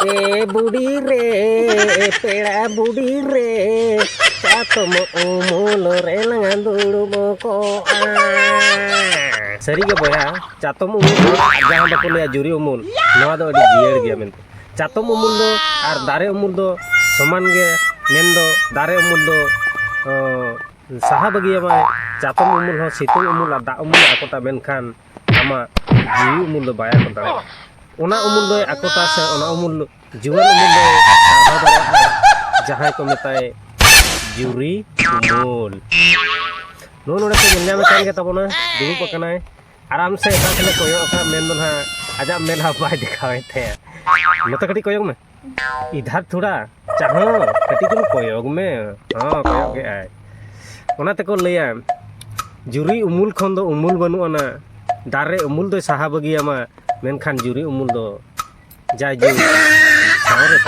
ए बुढ़ी रे पेड़ा बुढ़ी रे चातम उमुल रे लंगा दुड़ुबो को सरी के बया चातम उमुल जहां बाको लया जुरी उमुल नवा दो अडी जियर गया मेनते चातम उमुल दो आर दारे उमुल दो समान गे मेन दो दारे उमुल दो साहा बगिया माय चातम उमुल हो सितुंग उमुल आ दा उमुल आकोटा मेनखान आमा जिवी उमुल दो बाया कोता ओना उमुल दो आकोटा से ओना उमुल जुवन उमुल दो आरहा दाड़ा जहां को मेताय जुरी उमुल नो नोडे को जन्या में कान के तबोना दुरुप कनाय आराम से एकाखले कोयो का मेन दो ना आजा मेन हा बाय दिखावे थे नोते कटी कोयो में इधर थोड़ा चाहो कटी तुम कोयोग में हां कोयोग के आय ओना ते को लया जुरी उमुल खन दो उमुल बनु ना दारे उमुल दो साहा बगिया मा मेनखान जुरी उमुल दो जाय जु सारे